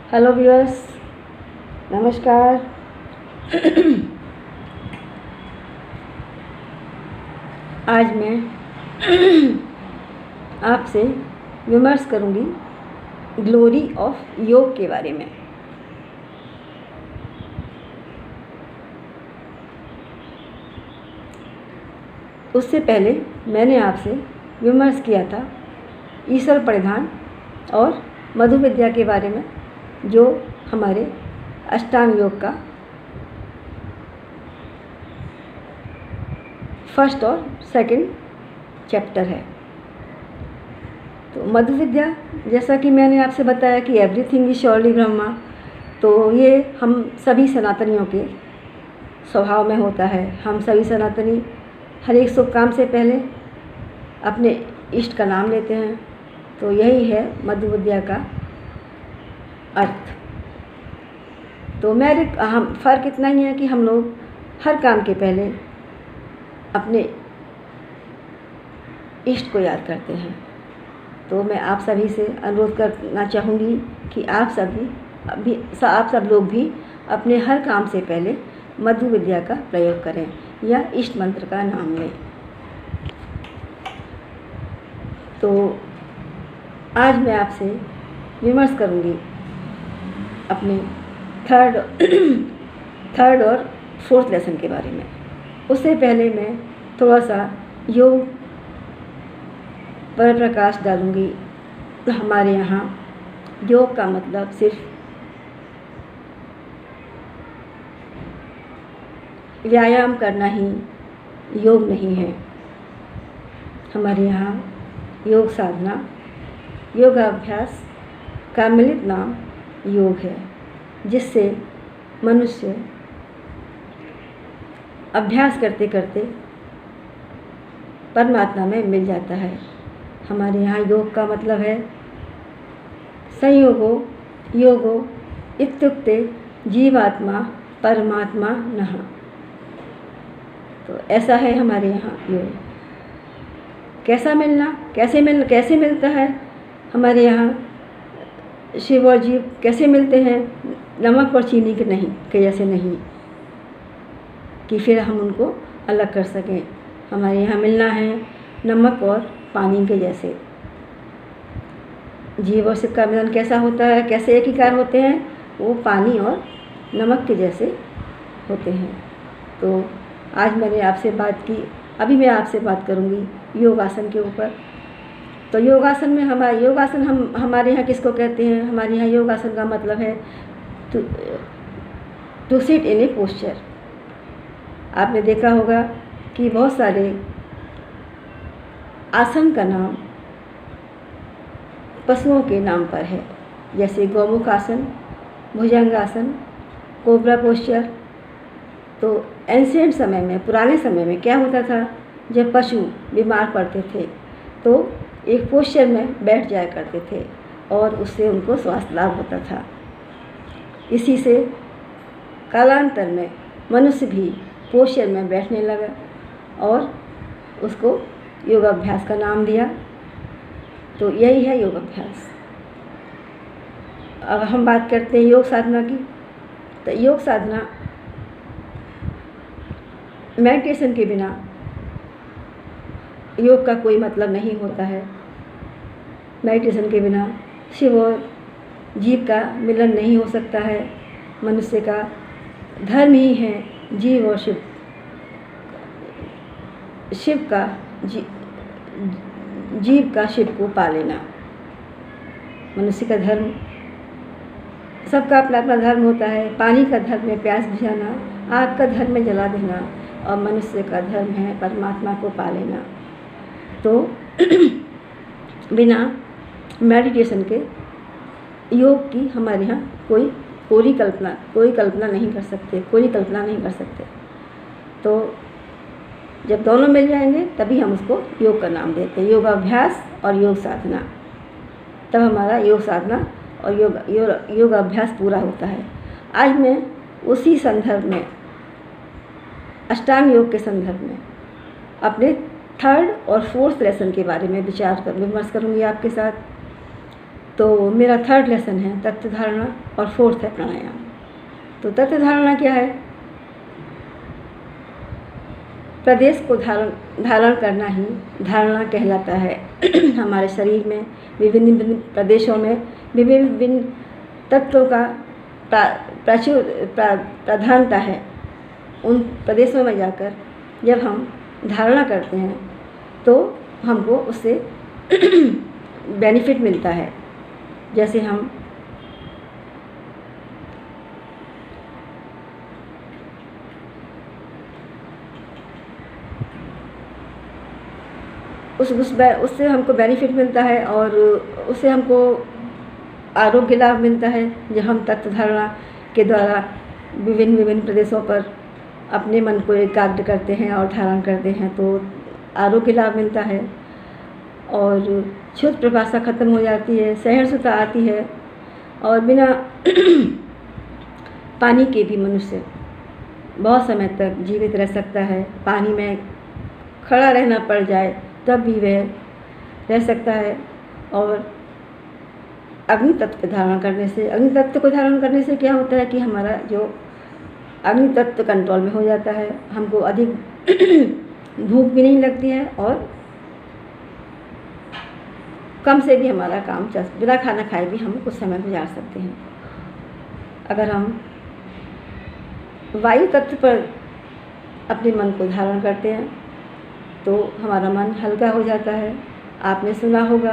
Hello viewers, नमस्कार। आज मैं आपसे विमर्श करूंगी ग्लोरी ऑफ योग के बारे में। उससे पहले मैंने आपसे विमर्श किया था ईश्वर परिधान और मधु विद्या के बारे में, जो हमारे अष्टांग योग का फर्स्ट और सेकंड चैप्टर है। तो मधु विद्या, जैसा कि मैंने आपसे बताया कि एवरीथिंग इज श्योरली ब्रह्मा, तो ये हम सभी सनातनियों के स्वभाव में होता है। हम सभी सनातनी हर एक शुभ काम से पहले अपने इष्ट का नाम लेते हैं। तो यही है मधु विद्या का अर्थ। तो हम फ़र्क इतना ही है कि हम लोग हर काम के पहले अपने इष्ट को याद करते हैं। तो मैं आप सभी से अनुरोध करना चाहूँगी कि आप सब लोग भी अपने हर काम से पहले मधु विद्या का प्रयोग करें या इष्ट मंत्र का नाम लें। तो आज मैं आपसे विमर्श करूँगी अपने थर्ड और फोर्थ लेसन के बारे में। उससे पहले मैं थोड़ा सा योग पर प्रकाश डालूँगी। हमारे यहाँ योग का मतलब सिर्फ व्यायाम करना ही योग नहीं है। हमारे यहाँ योग साधना, योगाभ्यास का मिलित नाम योग है, जिससे मनुष्य अभ्यास करते करते परमात्मा में मिल जाता है। हमारे यहाँ योग का मतलब है संयोगो योगो इत्युक्ते जीवात्मा परमात्मा नः। तो ऐसा है हमारे यहाँ योग। कैसे मिलता है हमारे यहाँ शिव और जीव कैसे मिलते हैं? नमक और चीनी के जैसे नहीं कि फिर हम उनको अलग कर सकें। हमारे यहाँ मिलना है नमक और पानी के जैसे। जीव और शिव का मिलन कैसा होता है, कैसे एकीकार होते हैं? वो पानी और नमक के जैसे होते हैं। तो आज मैंने आपसे बात की, अभी मैं आपसे बात करूँगी योगासन के ऊपर। तो योगासन में हमारे यहाँ किसको कहते हैं? हमारे यहाँ योगासन का मतलब है to sit in a posture. आपने देखा होगा कि बहुत सारे आसन का नाम पशुओं के नाम पर है, जैसे गौमुख आसन, भुजंगासन, कोबरा पोस्चर। तो एंशिएंट समय में, पुराने समय में क्या होता था, जब पशु बीमार पड़ते थे तो एक पोस्चर में बैठ जाया करते थे और उससे उनको स्वास्थ्य लाभ होता था। इसी से कालांतर में मनुष्य भी पोस्चर में बैठने लगा और उसको योगाभ्यास का नाम दिया। तो यही है योगाभ्यास। अब हम बात करते हैं योग साधना की। तो योग साधना मेडिटेशन के बिना योग का कोई मतलब नहीं होता है। मेडिटेशन के बिना शिव और जीव का मिलन नहीं हो सकता है। मनुष्य का धर्म ही है जीव और जीव का शिव को पा लेना। मनुष्य का धर्म, सबका अपना अपना धर्म होता है। पानी का धर्म है प्यास बुझाना, आग का धर्म है जला देना, और मनुष्य का धर्म है परमात्मा को पा लेना। तो बिना मेडिटेशन के योग की हमारे यहाँ कोई कल्पना नहीं कर सकते। तो जब दोनों मिल जाएंगे तभी हम उसको योग का नाम देते हैं, योगाभ्यास और योग साधना। तब हमारा योग साधना और योगाभ्यास पूरा होता है। आज मैं उसी संदर्भ में, अष्टांग योग के संदर्भ में, अपने थर्ड और फोर्थ लेसन के बारे में विमर्श करूँगी आपके साथ। तो मेरा 3rd लेसन है तत्व धारणा और 4th है प्राणायाम। तो तत्व धारणा क्या है? प्रदेश को धारण करना ही धारणा कहलाता है। हमारे शरीर में विभिन्न विभिन्न प्रदेशों में विभिन्न विभिन्न तत्वों का प्रधानता है। उन प्रदेशों में जाकर जब हम धारणा करते हैं तो हमको उससे बेनिफिट मिलता है। जैसे हम उससे हमको बेनिफिट मिलता है और उससे हमको आरोग्य लाभ मिलता है। जब हम तत्व धारणा के द्वारा विभिन्न विभिन्न प्रदेशों पर अपने मन को एकाग्र करते हैं और धारण करते हैं तो आरोग्य लाभ मिलता है और क्षुद्र प्रभाषा खत्म हो जाती है, सहिष्णुता आती है और बिना पानी के भी मनुष्य बहुत समय तक जीवित रह सकता है। पानी में खड़ा रहना पड़ जाए तब भी वह रह सकता है। और अग्नि तत्व को धारण करने से क्या होता है कि हमारा जो अग्नि तत्व कंट्रोल में हो जाता है, हमको अधिक भूख भी नहीं लगती है और कम से भी हमारा काम बिना खाना खाए भी हम कुछ समय गुजार सकते हैं। अगर हम वायु तत्व पर अपने मन को धारण करते हैं तो हमारा मन हल्का हो जाता है। आपने सुना होगा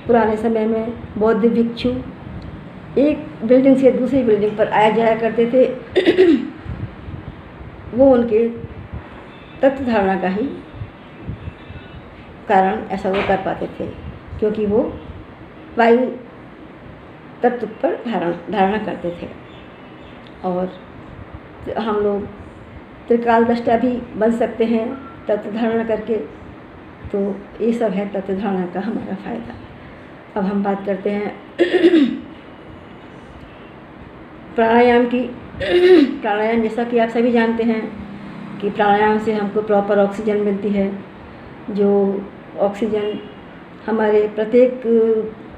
पुराने समय में बौद्ध भिक्षु एक बिल्डिंग से दूसरी बिल्डिंग पर आया जाया करते थे। वो उनके तत्व धारणा का ही कारण ऐसा वो कर पाते थे, क्योंकि वो वायु तत्व पर धारणा करते थे। और हम लोग त्रिकालदृष्टा भी बन सकते हैं तत्व धारणा करके। तो ये सब है तत्व धारणा का हमारा फ़ायदा। अब हम बात करते हैं प्राणायाम की। प्राणायाम जैसा कि आप सभी जानते हैं कि प्राणायाम से हमको प्रॉपर ऑक्सीजन मिलती है, जो ऑक्सीजन हमारे प्रत्येक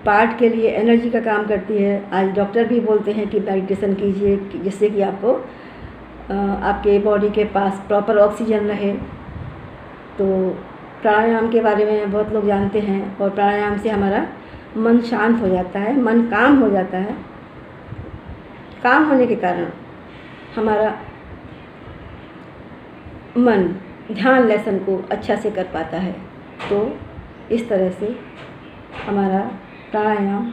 पार्ट के लिए एनर्जी का काम करती है। आज डॉक्टर भी बोलते हैं कि मेडिटेशन कीजिए जिससे कि आपको आपके बॉडी के पास प्रॉपर ऑक्सीजन रहे। तो प्राणायाम के बारे में बहुत लोग जानते हैं और प्राणायाम से हमारा मन शांत हो जाता है, मन काम हो जाता है। काम होने के कारण हमारा मन ध्यान लेसन को अच्छा से कर पाता है। तो इस तरह से हमारा प्राणायाम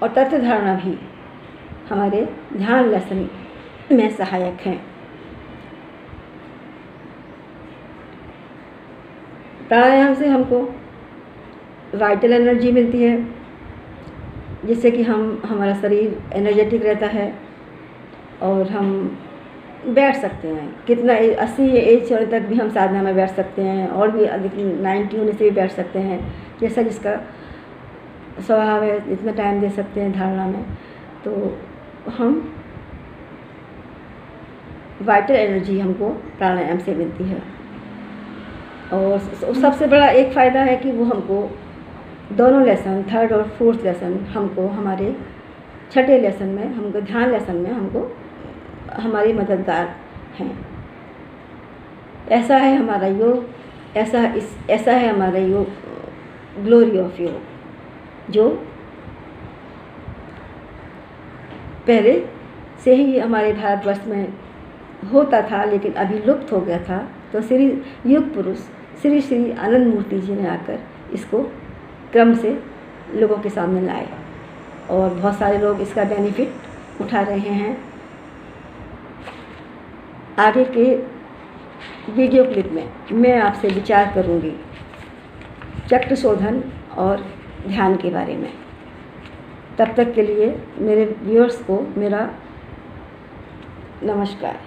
और तत्व धारणा भी हमारे ध्यान लेसन में सहायक हैं। प्राणायाम से हमको वाइटल एनर्जी मिलती है, जिससे कि हमारा शरीर एनर्जेटिक रहता है और हम बैठ सकते हैं। कितना 80 एज होने तक भी हम साधना में बैठ सकते हैं और भी अधिक 90 होने से भी बैठ सकते हैं, जैसा जिसका स्वभाव है इतना टाइम दे सकते हैं धारणा में। तो हम वाइटल एनर्जी हमको प्राणायाम से मिलती है। और सबसे बड़ा एक फ़ायदा है कि वो हमको दोनों लेसन 3rd और 4th लेसन हमको हमारे 6ठे लेसन में हमको ध्यान लेसन में हमको हमारी मददगार हैं। ऐसा है हमारा योग, ऐसा है हमारा योग, ग्लोरी ऑफ योग, जो पहले से ही हमारे भारतवर्ष में होता था लेकिन अभी लुप्त हो गया था। तो श्री युग पुरुष श्री श्री आनंद मूर्ति जी ने आकर इसको क्रम से लोगों के सामने लाए और बहुत सारे लोग इसका बेनिफिट उठा रहे हैं। आगे के वीडियो क्लिप में मैं आपसे विचार करूंगी चक्र शोधन और ध्यान के बारे में। तब तक के लिए मेरे व्यूअर्स को मेरा नमस्कार।